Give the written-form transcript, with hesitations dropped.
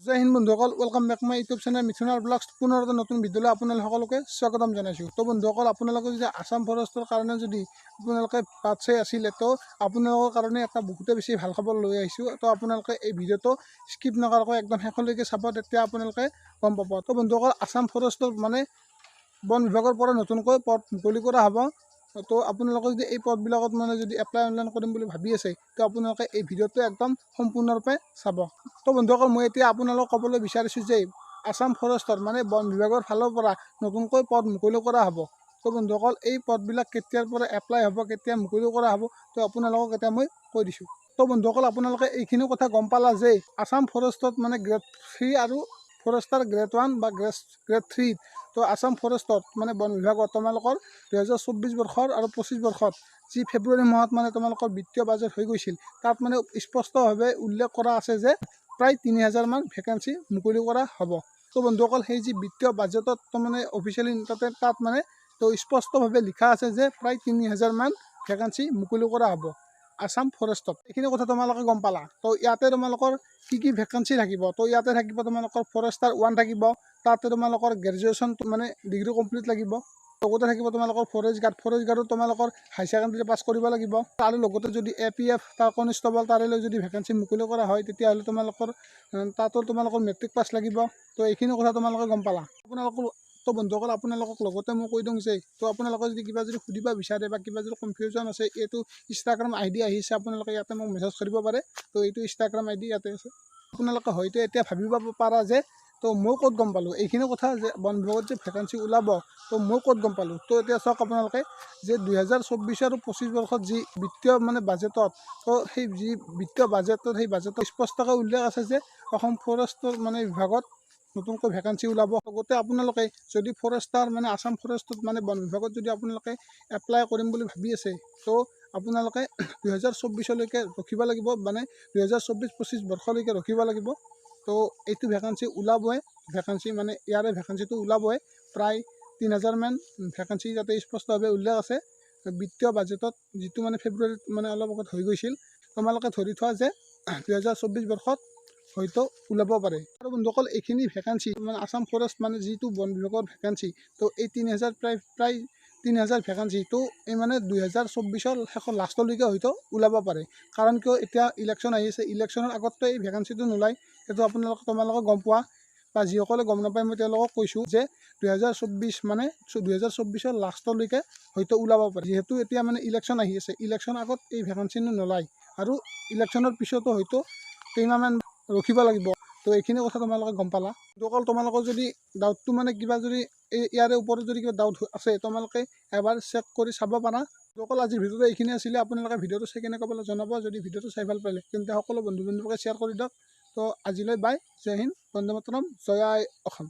জয় হিন্দ বন্ধুসকল, welcome back my YouTube channel মিথুনাৰ ব্লগছ। পুনৰ এটা নতুন ভিডিঅ'লৈ আপোনালোক সকলোকে স্বাগতম জনাইছোঁ। তো বন্ধুসকল, আপোনালোকে যদি আছাম ফৰেষ্টৰ কাৰণে যদি আপোনালোকে বাট চাই আছিলে, তো আপোনালোকৰ কাৰণে এটা বহুতে বেছি ভাল খবৰ লৈ আহিছোঁ। তো আপোনালোকে এই ভিডিঅ'টো স্কিপ নকৰাকৈ একদম শেষলৈকে চাব, তেতিয়া আপোনালোকে গম পাব। তো বন্ধুসকল, আছাম ফৰেষ্টৰ মানে বন বিভাগৰ পৰা নতুনকৈ পদ মুকলি কৰা হ'ব। তো আপোনালোকে যদি এই পদবিলাকত মানে যদি এপ্লাই অনলাইন কৰিম বুলি ভাবি আছে, তো আপোনালোকে এই ভিডিঅ'টো একদম সম্পূৰ্ণৰূপে চাব। তো বন্ধুসকল, মই এতিয়া আপোনালোকক ক'বলৈ বিচাৰিছোঁ যে আছাম ফৰেষ্টৰ মানে বন বিভাগৰ ফালৰ পৰা নতুনকৈ পদ মুকলি কৰা হ'ব। তো বন্ধুসকল, এই পদবিলাক কেতিয়াৰ পৰা এপ্লাই হ'ব, কেতিয়া মুকলি কৰা হ'ব, তো আপোনালোকক এতিয়া মই কৈ দিছোঁ। তো বন্ধুসকল, আপোনালোকে এইখিনি কথা গম পালা যে আছাম ফৰেষ্টত মানে গ্ৰেড 3 আৰু ফৰেষ্টাৰ গ্ৰেড 1 বা গ্ৰেড 3। তো আছাম ফৰেষ্টত মানে বন বিভাগত তোমালোকৰ 2024 বৰ্ষৰ আৰু 25 বৰ্ষত যি ফেব্ৰুৱাৰী মাহত মানে তোমালোকৰ বিত্তীয় বাজেট হৈ গৈছিল, তাত মানে স্পষ্টভাৱে উল্লেখ কৰা আছে যে প্ৰায় 3000 মান ভেকেঞ্চি মুকলি কৰা হ'ব। তো বন্ধুসকল, সেই যি বিত্তীয় বাজেটত মানে অফিচিয়েলি তাত মানে তো স্পষ্টভাৱে লিখা আছে যে প্ৰায় 3000 মান ভেকেঞ্চি মুকলি কৰা হ'ব আছাম ফৰেষ্টত। এইখিনি কথা তোমালোকে গম পালা। তো ইয়াতে তোমালোকৰ কি ভেকেঞ্চি থাকিব, তো ইয়াতে থাকিব তোমালোকৰ ফৰেষ্টাৰ 1 থাকিব, তাতে তোমালোকৰ গ্ৰেজুৱেশ্যন মানে ডিগ্ৰী কমপ্লিট লাগিব। লগতে থাকিব তোমালোকৰ ফৰেষ্ট গাৰ্ডো তোমালোকৰ হাই ছেকেণ্ডেৰী পাছ কৰিব লাগিব। আৰু লগতে যদি APF তাৰ কনষ্টেবল তাৰেলৈ যদি ভেকেঞ্চি মুকলি কৰা হয়, তেতিয়াহ'লে তোমালোকৰ তাতো তোমালোকৰ মেট্ৰিক পাছ লাগিব। তো এইখিনি কথা তোমালোকে গম পালা। তো বন্ধুসকল, আপোনালোকক লগতে মই কৈ দিওঁ যে তো আপোনালোকে যদি কিবা যদি সুধিব বিচাৰে বা কিবা যদি কনফিউজন আছে, এইটো ইনষ্টাগ্ৰাম ID আহিছে, আপোনালোকে ইয়াতে মোক মেছেজ কৰিব পাৰে। তো এইটো ইনষ্টাগ্ৰাম ID ইয়াতে আছে। আপোনালোকে হয়তো এতিয়া ভাবিব পাৰা যে তো মই ক'ত গম পালোঁ এইখিনি কথা যে বন বিভাগত যে ভেকেঞ্চি ওলাব, তো মই ক'ত গম পালোঁ। তো এতিয়া চাওক আপোনালোকে যে 2024 আৰু 25 বৰ্ষত যি বিত্তীয় মানে বাজেটত, তো সেই যি বিত্তীয় বাজেটত সেই বাজেটত স্পষ্টকৈ উল্লেখ আছে যে অসম ফৰেষ্টৰ মানে বিভাগত নতুনকৈ ভেকেঞ্চি ওলাব। লগতে আপোনালোকে যদি ফৰেষ্টাৰ মানে আছাম ফৰেষ্টত মানে বন বিভাগত যদি আপোনালোকে এপ্লাই কৰিম বুলি ভাবি আছে, তো আপোনালোকে 2024লৈকে ৰখিব লাগিব, মানে 2024-25 বৰ্ষলৈকে ৰখিব লাগিব। তো এইটো ভেকেঞ্চি ওলাবই, ভেকেঞ্চি মানে ইয়াৰে ভেকেঞ্চিটো ওলাবই প্ৰায় 3000 মান ভেকেঞ্চি, যাতে স্পষ্টভাৱে উল্লেখ আছে বিত্তীয় বাজেটত, যিটো মানে ফেব্ৰুৱাৰীত মানে অলপ আগত হৈ গৈছিল। তোমালোকে ধৰি থোৱা যে 2024 বৰ্ষত হয়তো ওলাব পাৰে। আৰু বন্ধুসকল, এইখিনি ভেকেঞ্চি মানে আছাম ফৰেষ্ট মানে যিটো বন বিভাগৰ ভেকেঞ্চি, তো এই 3000 প্ৰায় 3000 ভেকেঞ্চি, তো এই মানে 2024 শেষৰ লাষ্টলৈকে হয়তো ওলাব পাৰে। কাৰণ কিয়, এতিয়া ইলেকশ্যন আহি আছে, ইলেকশ্যনৰ আগততো এই ভেকেঞ্চিটো নোলায়। সেইটো তোমালোকে গম পোৱা, বা যিসকলে গম নাপায় মই তেওঁলোকক কৈছোঁ যে 2024 মানে 2024 লাষ্টলৈকে হয়তো ওলাব পাৰে। যিহেতু এতিয়া মানে ইলেকশ্যন আহি আছে, ইলেকশ্যনৰ আগত এই ভেকেঞ্চিটো নোলায়, আৰু ইলেকশ্যনৰ পিছতো হয়তো কেইমাহমান ৰখিব লাগিব। তো এইখিনি কথা তোমালোকে গম পালা। অকল তোমালোকৰ যদি ডাউটটো মানে কিবা যদি ইয়াৰে ওপৰত যদি কিবা ডাউট আছে, তোমালোকে এবাৰ চেক কৰি চাব পাৰা। অকল আজিৰ ভিডিঅ'টো এইখিনি আছিলে। আপোনালোকে ভিডিঅ'টো চাই কেনেকৈ পালে জনাব। যদি ভিডিঅ'টো চাই ভাল পালে তেন্তে সকলো বন্ধু বান্ধৱীকে শ্বেয়াৰ কৰি দিয়ক। তো আজিলৈ বাই, জয় হিন্দ, বন্দে মাতৰম, জয় আই অসম।